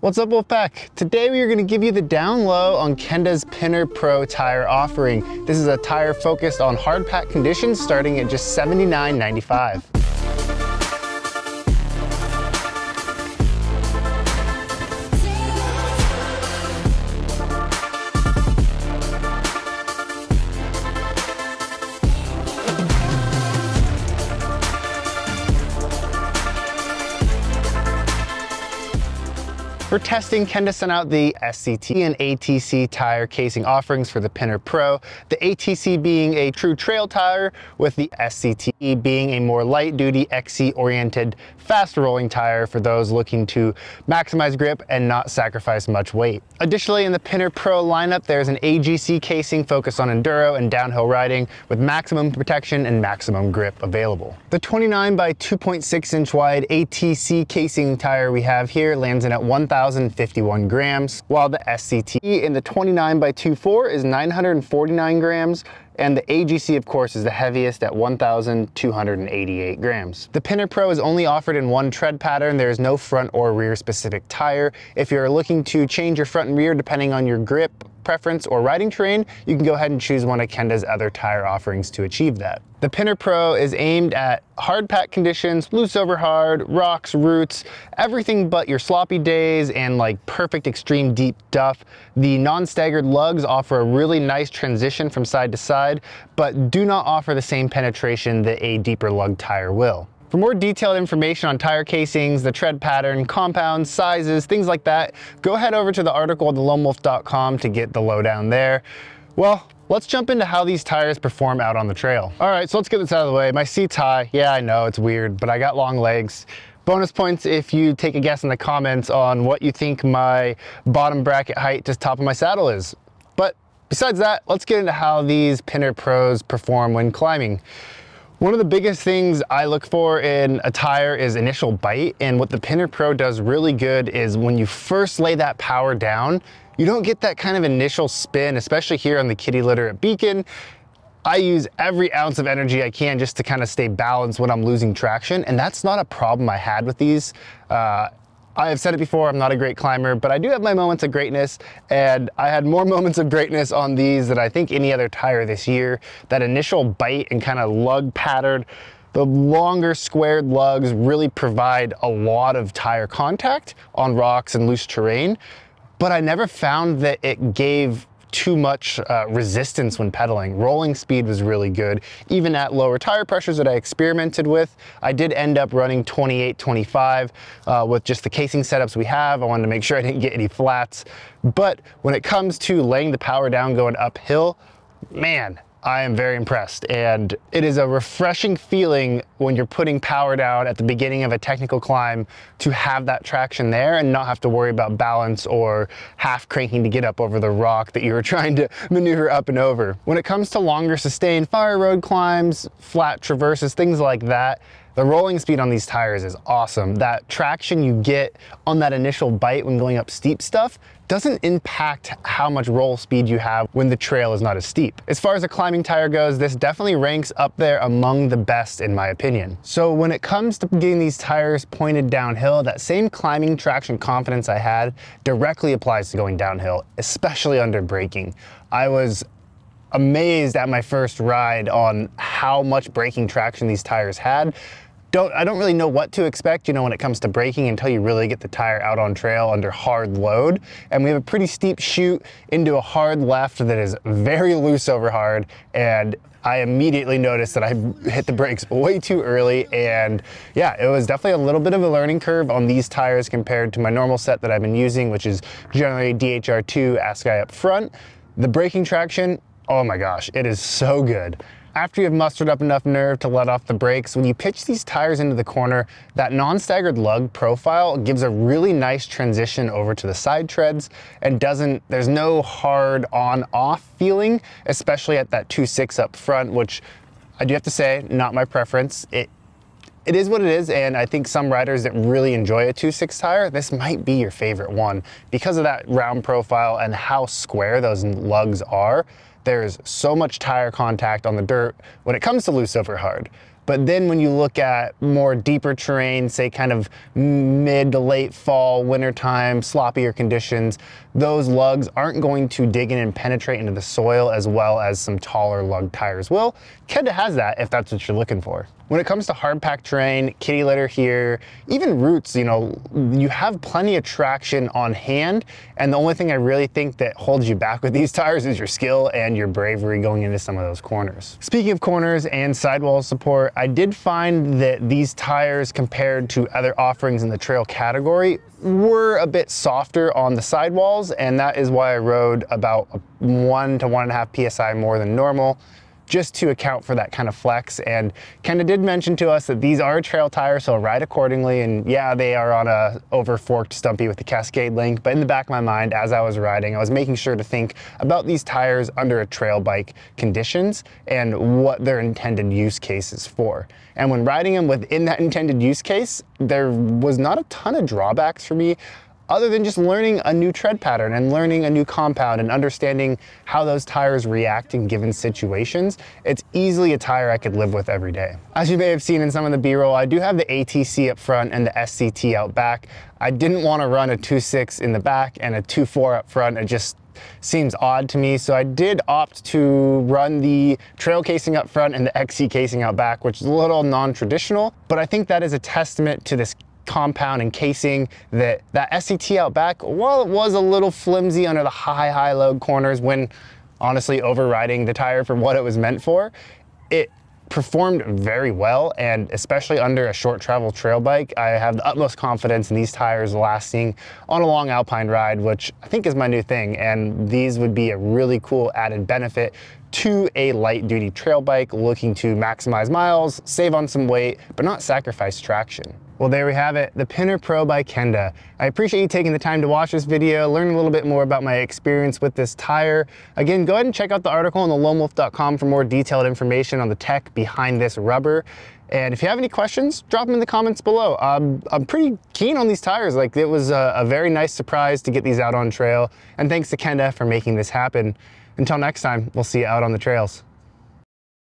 What's up, Wolfpack? Today we are going to give you the down low on Kenda's Pinner Pro tire offering. This is a tire focused on hard pack conditions starting at just $79.95. For testing, Kenda sent out the SCT and ATC tire casing offerings for the Pinner Pro, the ATC being a true trail tire, with the SCT being a more light-duty, XC-oriented, fast-rolling tire for those looking to maximize grip and not sacrifice much weight. Additionally, in the Pinner Pro lineup, there's an AGC casing focused on enduro and downhill riding with maximum protection and maximum grip available. The 29 by 2.6 inch wide ATC casing tire we have here lands in at 1,051 grams, while the SCT in the 29 by 2.4 is 949 grams, and the AGC, of course, is the heaviest at 1,288 grams. The Pinner Pro is only offered in one tread pattern. There is no front or rear specific tire. If you're looking to change your front and rear depending on your grip preference or riding terrain, you can go ahead and choose one of Kenda's other tire offerings to achieve that. The Pinner Pro is aimed at hard pack conditions, loose over hard, rocks, roots, everything but your sloppy days and like perfect extreme deep duff. The non-staggered lugs offer a really nice transition from side to side, but do not offer the same penetration that a deeper lug tire will. For more detailed information on tire casings, the tread pattern, compounds, sizes, things like that, go head over to the article at loamwolf.com to get the lowdown there. Well, let's jump into how these tires perform out on the trail. All right, so let's get this out of the way. My seat's high. Yeah, I know it's weird, but I got long legs. Bonus points if you take a guess in the comments on what you think my bottom bracket height to top of my saddle is. But besides that, let's get into how these Pinner Pros perform when climbing. One of the biggest things I look for in a tire is initial bite, and what the Pinner Pro does really good is when you first lay that power down, you don't get that kind of initial spin, especially here on the kitty litter at Beacon. I use every ounce of energy I can just to kind of stay balanced when I'm losing traction, and that's not a problem I had with these. I have said it before, I'm not a great climber, but I do have my moments of greatness, and I had more moments of greatness on these than I think any other tire this year. That initial bite and kind of lug pattern, the longer squared lugs really provide a lot of tire contact on rocks and loose terrain, but I never found that it gave too much resistance when pedaling. Rolling speed was really good. Even at lower tire pressures that I experimented with, I did end up running 28, 25 with just the casing setups we have. I wanted to make sure I didn't get any flats. But when it comes to laying the power down going uphill, man, I am very impressed, and it is a refreshing feeling when you're putting power down at the beginning of a technical climb to have that traction there and not have to worry about balance or half cranking to get up over the rock that you were trying to maneuver up and over. When it comes to longer sustained fire road climbs, flat traverses, things like that, the rolling speed on these tires is awesome. That traction you get on that initial bite when going up steep stuff doesn't impact how much roll speed you have when the trail is not as steep. As far as a climbing tire goes, this definitely ranks up there among the best in my opinion. So when it comes to getting these tires pointed downhill, that same climbing traction confidence I had directly applies to going downhill, especially under braking. I was amazed at my first ride on how much braking traction these tires had. I don't really know what to expect, you know, when it comes to braking until you really get the tire out on trail under hard load. And we have a pretty steep chute into a hard left that is very loose over hard, and I immediately noticed that I hit the brakes way too early, and yeah, it was definitely a little bit of a learning curve on these tires compared to my normal set that I've been using, which is generally DHR2 Ascii up front. The braking traction, oh my gosh, it is so good. After you've mustered up enough nerve to let off the brakes, when you pitch these tires into the corner, that non-staggered lug profile gives a really nice transition over to the side treads and there's no hard on-off feeling, especially at that 2.6 up front, which I do have to say, not my preference. It is what it is, and I think some riders that really enjoy a 2.6 tire, this might be your favorite one because of that round profile and how square those lugs are. There's so much tire contact on the dirt when it comes to loose over hard. But then when you look at more deeper terrain, say kind of mid to late fall, wintertime, sloppier conditions, those lugs aren't going to dig in and penetrate into the soil as well as some taller lug tires will. Kenda has that if that's what you're looking for. When it comes to hard pack terrain, kitty litter here, even roots, you know, you have plenty of traction on hand, and the only thing I really think that holds you back with these tires is your skill and your bravery going into some of those corners. Speaking of corners and sidewall support, I did find that these tires compared to other offerings in the trail category were a bit softer on the sidewalls, and that is why I rode about 1 to 1.5 PSI more than normal, just to account for that kind of flex. And Kenda did mention to us that these are trail tires, so ride accordingly. And yeah, they are on a over forked stumpy with the Cascade link, but in the back of my mind as I was riding, I was making sure to think about these tires under a trail bike conditions and what their intended use case is for. And when riding them within that intended use case, there was not a ton of drawbacks for me, other than just learning a new tread pattern and learning a new compound and understanding how those tires react in given situations. It's easily a tire I could live with every day. As you may have seen in some of the B-roll, I do have the ATC up front and the SCT out back. I didn't want to run a 2.6 in the back and a 2.4 up front. It just seems odd to me. So I did opt to run the trail casing up front and the XC casing out back, which is a little non-traditional, but I think that is a testament to this compound and casing that SCT out back, while it was a little flimsy under the high load corners when honestly overriding the tire for what it was meant for, it performed very well. And especially under a short travel trail bike, I have the utmost confidence in these tires lasting on a long alpine ride, which I think is my new thing. And these would be a really cool added benefit to a light duty trail bike looking to maximize miles, save on some weight, but not sacrifice traction. Well, there we have it, the Pinner Pro by Kenda. I appreciate you taking the time to watch this video, learn a little bit more about my experience with this tire. Again, go ahead and check out the article on the loamwolf.com for more detailed information on the tech behind this rubber. And if you have any questions, drop them in the comments below. I'm pretty keen on these tires. Like, it was a very nice surprise to get these out on trail. And thanks to Kenda for making this happen. Until next time, we'll see you out on the trails.